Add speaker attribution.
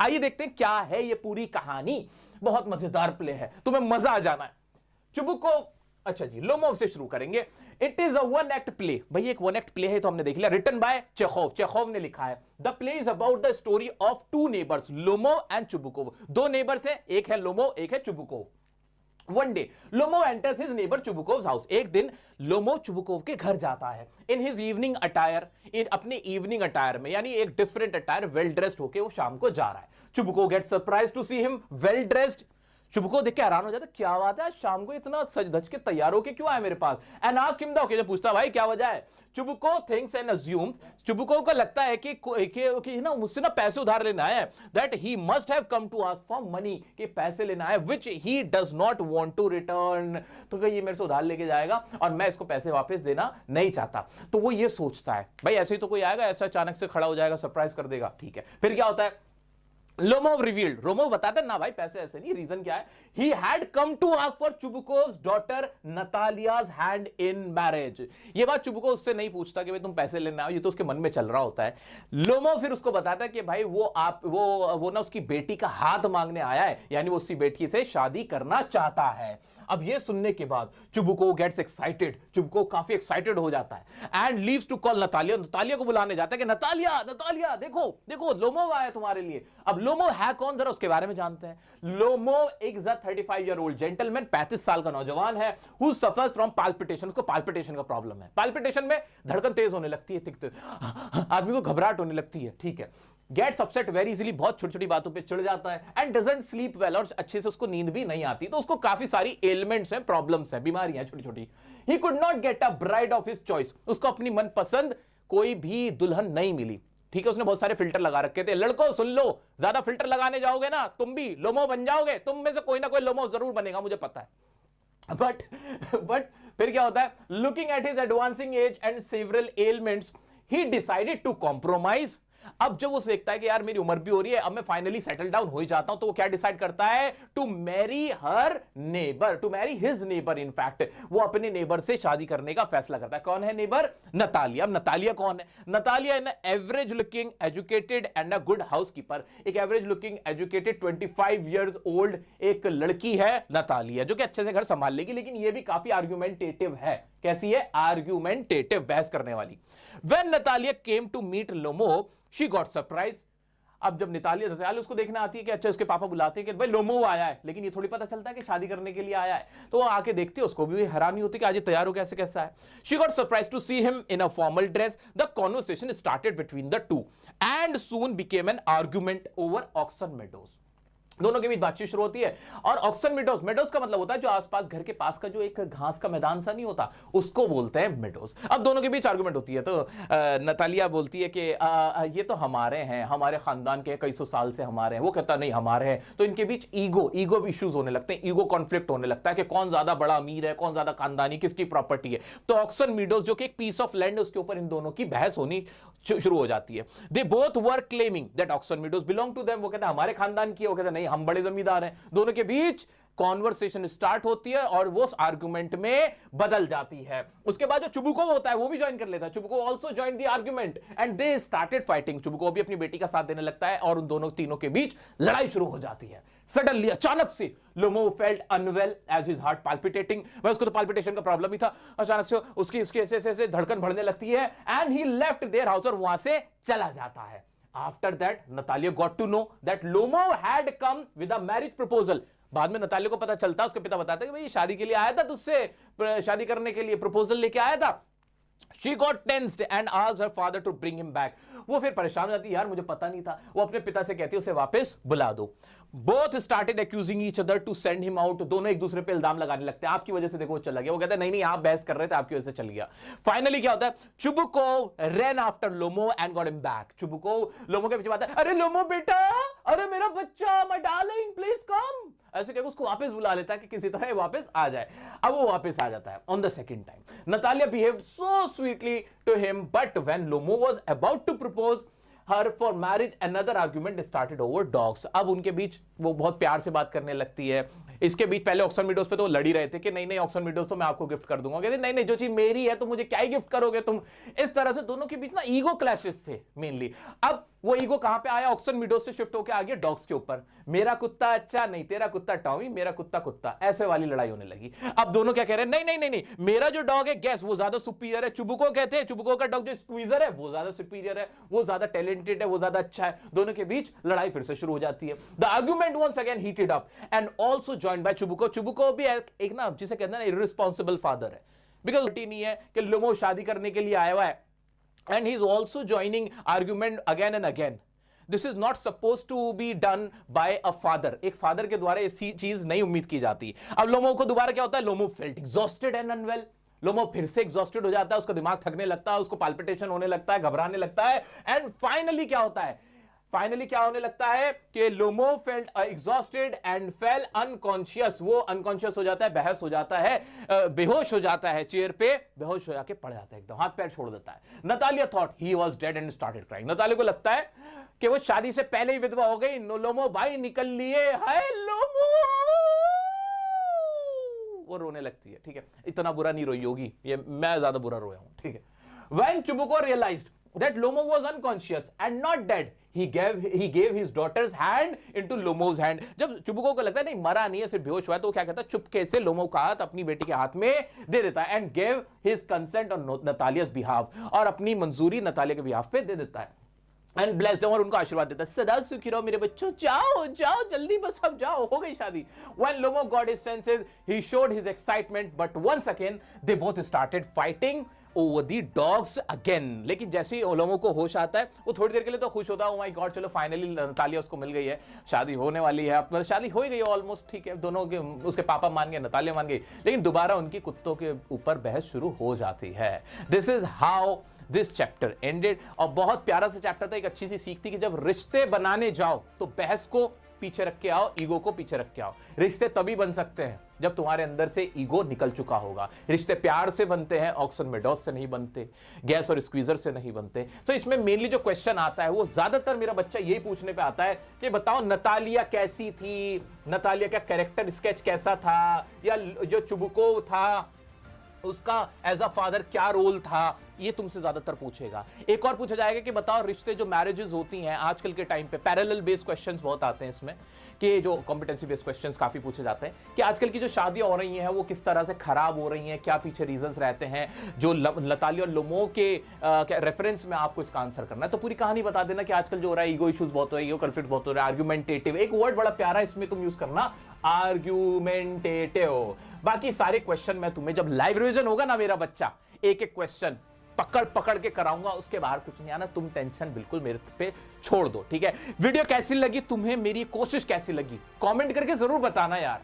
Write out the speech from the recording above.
Speaker 1: आइए देखते हैं क्या है ये पूरी कहानी। बहुत मजेदार प्ले है, तुम्हें मजा आ जाना है। चुबुकोव, अच्छा जी, लोमोव से शुरू करेंगे। It is a one act play. भाई एक वन एक्ट प्ले है तो हमने देख लिया, रिटन बाय चेखोव, चेखोव ने लिखा है। The play is about the story of two neighbours, Lomov and Chubukov. दो नेबर्स है, एक है लोमोव, एक है Chubukov. One day, Lomo enters his neighbor Chubukov's house. एक दिन लोमो चुबुकोव के घर जाता है। In his evening attire, अपने इवनिंग अटायर में, यानी एक डिफरेंट अटायर, वेल ड्रेस्ड होके वो शाम को जा रहा है। Chubukov get surprise to see him well dressed. Chubukov देख के हैरान हो जाता है, क्या बात है, शाम को इतना सज धज के तैयार होके क्यों आए मेरे पास। And ask him the occasion, पूछता भाई क्या वजह है। Chubukov thinks and assumes, Chubukov को लगता है कि ना मुझसे ना पैसे उधार लेना है। That he must have come to ask for money, कि पैसे लेना है, which he does not want to return. तो ये मेरे से उधार लेके जाएगा और मैं इसको पैसे वापस देना नहीं चाहता। तो वो ये सोचता है, भाई ऐसे ही तो कोई आएगा, ऐसा अचानक से खड़ा हो जाएगा, सरप्राइज कर देगा, ठीक है। फिर क्या होता है, लोमोव रिवील्ड, लोमोव बताता है ना भाई पैसे ऐसे नहीं, रीजन क्या है, he had come to ask for Chubukov's daughter Natalia's hand in marriage। ये बात चुबुकोव उससे नहीं पूछता कि भाई तुम पैसे लेने आओ, ये तो उसके मन में चल रहा होता है। लोमोव फिर उसको बताता है कि भाई वो ना उसकी बेटी का हाथ मांगने आया है, यानी वो उसकी बेटी से शादी करना चाहता है। अब ये सुनने के बाद चुबुकोव गेट्स एक्साइटेड, चुबुकोव काफी एक्साइटेड हो जाता है and leaves to call Natalia, Natalia को बुलाने जाता है कि नतालिया, नतालिया देखो देखो लोमोव आया तुम्हारे लिए। अब लोमोव है कौन, जरा उसके बारे में जानते हैं। लोमोव एक 35-year-old जेंटलमैन, 35 साल का नौजवान है, हु सफर्स फ्रॉम पाल्पिटेशन, उसको पाल्पिटेशन का प्रॉब्लम है। पाल्पिटेशन में धड़कन तेज होने लगती है, आदमी को घबराहट होने लगती है, ठीक है। गेट्स अपसेट वेरी इजीली, बहुत छोटी छोटी बातों पे चिढ़ जाता है। एंड डजंट स्लीप वेल, और अच्छे से उसको नींद भी नहीं आती। तो उसको काफी सारी एलिमेंट्स हैं, प्रॉब्लम्स हैं, बीमारियां हैं छोटी छोटी। He could not get a bride of his choice, उसको अपनी मनपसंद कोई भी दुल्हन नहीं मिली, ठीक है। उसने बहुत सारे फिल्टर लगा रखे थे। लड़कों सुन लो, ज्यादा फिल्टर लगाने जाओगे ना तुम भी लोमो बन जाओगे, तुम में से कोई ना कोई लोमो जरूर बनेगा, मुझे पता है। बट फिर क्या होता है, looking at his advancing age and several elements, he decided to compromise. अब जब वो देखता है कि यार मेरी उम्र भी हो रही है, अब मैं फाइनली सेटल डाउन हो ही जाता हूं, तो वो क्या डिसाइड करता है, to marry her neighbour, to marry his neighbour. In fact वो अपने नेबर से शादी करने का फैसला करता है। कौन है नेबर, नतालिया। अब नतालिया कौन है, Natalia in average looking educated and a good housekeeper, एक average looking educated 25 years old एक लड़की है नतालिया, जो कि अच्छे से घर संभाल लेगी, लेकिन ये भी काफी आर्ग्यूमेंटेटिव है। कैसी है, आर्ग्यूमेंटेटिव, बहस करने वाली। When Natalia came to meet Lomo, she got surprised। अब जब नतालिया उसको देखने आती है कि अच्छा उसके पापा बुलाते हैं कि भाई लोमोव आया है, लेकिन ये थोड़ी पता चलता है कि शादी करने के लिए आया है। तो वो आके देखती है, उसको भी हैरानी होती है कि आज ये तैयार हो कैसे कैसा है। She got surprised to see him in a formal dress। The conversation started between the two and soon became an argument over Oxon Meadows। दोनों के बीच बातचीत शुरू होती है। और ऑक्सन मेडोज, मेडोज का मतलब होता है जो आसपास घर के पास का जो एक घास का मैदान सा नहीं होता, उसको बोलते हैं मेडोज। अब दोनों के बीच आर्गुमेंट होती है। तो नतालिया बोलती है कि ये तो हमारे हैं, हमारे खानदान के कई सौ साल से हमारे हैं। वो कहता नहीं हमारे हैं। तो इनके बीच ईगो इश्यूज होने लगते हैं, ईगो कॉन्फ्लिक्ट होने लगता है कि कौन ज्यादा बड़ा अमीर है, कौन ज्यादा खानदानी, किसकी प्रॉपर्टी है। तो ऑक्सन मेडोज जो कि एक पीस ऑफ लैंड है, उसके ऊपर इन दोनों की बहस होनी शुरू हो जाती है। They both were claiming that Oxen Meadows belong to them. वो कहता है हमारे खानदान की है, वो कहता है नहीं हम बड़े जमींदार हैं। दोनों के बीच कॉन्वर्सेशन स्टार्ट होती है और वो आर्गुमेंट में बदल जाती है। उसके बाद जो चुबुकोव होता है वो भी ज्वाइन कर लेता है। Chubukov also joined the argument and they started fighting. Chubukov भी अपनी बेटी का साथ देने लगता है और उन दोनों तीनों के बीच लड़ाई शुरू हो जाती है। सडनली, अचानक से, Lomov felt unwell as his heart palpitating. वह उसको तो पाल्पिटेशन का प्रॉब्लम ही था। अचानक से उसकी ऐसे धड़कन बढ़ने लगती है and he left their house, और वहां से चला जाता है। After that, Natalia got to know that Lomo had come with a marriage proposal। बाद में नतालिया को पता चलता, उसके पिता बताते हैं कि भाई शादी के लिए आया था, तुझसे शादी करने के लिए प्रपोजल लेके आया था। She got tensed and asked her father to bring him back। वो फिर परेशान हो जाती है, यार मुझे पता नहीं था। वो अपने पिता से कहती है उसे वापस बुला दो। Both started accusing each other to send him out। दोनों एक दूसरे पे इल्जाम लगाने लगते हैं, आपकी वजह से देखो वो चला गया। वो कहता है नहीं नहीं आप बहस कर रहे थे, आपकी वजह से चल गया। फाइनली क्या होता है, Chubukov ran after Lomo and got him back। Chubukov Lomov के पीछे आता है, अरे लोमो बेटा, अरे मेरा बच्चा, my darling, please come। ऐसे कहकर उसको वापस बुला लेता है कि किसी तरह वापस आ जाए। अब वो वापस आ जाता है on the second time. Natalia behaved so sweetly to him, but when Lomo was about to propose, her for marriage, another argument started over dogs. अब उनके बीच वो बहुत प्यार से बात करने लगती है। इसके बीच पहले ऑक्सन मीडोज पे तो लड़ी रहे थे कि नहीं नहीं ऑक्सन मीडोज तो मैं आपको गिफ्ट कर दूंगा, कहते नहीं नहीं जो चीज मेरी है तो मुझे क्या ही गिफ्ट करोगे तुम। इस तरह से दोनों के बीच ना ईगो क्लैशेस थे मेनली। अब वो ईगो कहां पे आया, ऑक्सन मीडोज से शिफ्ट होकर आ गया डॉग्स के ऊपर। मेरा कुत्ता अच्छा नहीं, तेरा कुत्ता टॉमी, मेरा कुत्ता कुत्ता, ऐसे वाली लड़ाई होने लगी। अब दोनों क्या कह रहे हैं, नहीं नहीं नहीं नहीं मेरा जो डॉग है गैस वो ज्यादा सुपीरियर है। चुबुको कहते हैं चुबुको का डॉग जो स्क्वीजर है वो ज्यादा सुपीरियर है, वो ज्यादा टैलेंटेड है, वो ज्यादा अच्छा है। दोनों के बीच लड़ाई फिर से शुरू हो जाती है। The argument once again heated up and also joined by Chubukov. Chubukov भी एक ना जिसे कहते हैं ना इररिस्पांसिबल फादर है, बिकॉज नहीं है कि लोमो शादी करने के लिए आया हुआ है, and he is also joining argument again and again. This is not supposed to be done by a father. एक फादर के द्वारा ऐसी चीज नहीं उम्मीद की जाती। अब लोमो को दोबारा क्या होता है, लोमो फेल्ट एग्जॉस्टेड एंड अनवेल। लोमो फिर से एग्जॉस्टेड हो जाता है, उसका दिमाग थकने लगता है, उसको पाल्पिटेशन होने लगता है, घबराने लगता है। एंड फाइनली क्या होता है, फाइनली क्या होने लगता है कि Lomov felt exhausted and fell unconscious. वो अनकॉन्शियस हो जाता है, बेहोश हो जाता है, बेहोश हो जाता है, चेयर पे बेहोश हो जाके पड़ जाता है, एकदम हाथ पैर छोड़ देता है। Natalia thought he was dead and started crying. Natalia को लगता है कि वो शादी से पहले ही विधवा हो गई। लोमो भाई निकल लिए, हाय लोमो, वो रोने लगती है। ठीक है, इतना बुरा नहीं रोई होगी, ये मैं ज्यादा बुरा रोया हूं। ठीक है, when Chubukov realised that Lomo was unconscious and not dead, he gave his daughter's hand into Lomo's hand. जब चुबुको को लगता है नहीं मरा नहीं है, सिर्फ बेहोश हुआ है, तो क्या कहता है चुपके से लोमो का हाथ अपनी बेटी के हाथ में दे देता है and gave his consent on Natalia's behalf, और अपनी मंजूरी नतालिया के behalf पे दे देता है। एंड ब्लेस्ड, और उनको आशीर्वाद देता है, सदा सुखी रहो मेरे बच्चों, जाओ जाओ जल्दी बस अब जाओ, हो गई शादी। When Lomo got his senses, he showed his excitement, but once again they both started fighting over the dogs again. लेकिन जैसे ही लोमो को होश आता है, वो थोड़ी देर के लिए तो खुश होता है, ओ माय गॉड चलो फाइनली नतालिया उसको मिल गई है, शादी होने वाली है, अब शादी हो ही गई है ऑलमोस्ट। ठीक है, दोनों के उसके पापा मान गए, नतालिया मान गई, लेकिन दोबारा उनकी कुत्तों के ऊपर बहस शुरू हो जाती है। This is how this chapter ended. और बहुत प्यारा सा चैप्टर था, एक अच्छी सी सीख थी कि जब रिश्ते बनाने जाओ तो बहस को पीछे रख के आओ, ईगो को पीछे रख के आओ। रिश्ते तभी बन सकते हैं जब तुम्हारे अंदर से ईगो निकल चुका होगा। रिश्ते प्यार से बनते हैं, ऑक्सन मेडोज से नहीं बनते, गैस और स्क्वीजर से नहीं बनते। तो इसमें मेनली जो क्वेश्चन आता है वो ज्यादातर मेरा बच्चा यही पूछने पे आता है कि बताओ नतालिया कैसी थी, नतालिया का कैरेक्टर स्केच कैसा था, या जो चुबुको था उसका एज अ फादर क्या रोल था, ये तुमसे ज्यादातर पूछेगा। एक और पूछा जाएगा कि बताओ रिश्ते जो मैरिजेस होती हैं आजकल के टाइम पे, पैरेलल बेस्ड क्वेश्चंस बहुत आते हैं इसमें, कि जो कॉम्पिटेंसी बेस्ड क्वेश्चंस काफी पूछे जाते हैं कि आजकल की जो शादियां हो रही हैं वो किस तरह से खराब हो रही हैं, क्या पीछे रीजंस रहते हैं। जो नतालिया और लोमो के रेफरेंस में आपको इसका आंसर करना है, तो पूरी कहानी बता देना कि आजकल जो हो रहा है ईगो इश्यूज बहुत हो रहे हैं, ईगो कॉन्फ्लिक्ट बहुत हो रहा है, आर्गुमेंटेटिव, एक वर्ड बड़ा प्यारा इसमें तुम यूज करना, आर्गुमेंटेटिव। बाकी सारे क्वेश्चन मैं तुम्हें जब लाइव रिवीजन होगा ना मेरा बच्चा, एक एक क्वेश्चन पकड़ पकड़ के कराऊंगा, उसके बाहर कुछ नहीं आना। तुम टेंशन बिल्कुल मेरे पे छोड़ दो, ठीक है। वीडियो कैसी लगी तुम्हें, मेरी कोशिश कैसी लगी, कमेंट करके जरूर बताना यार।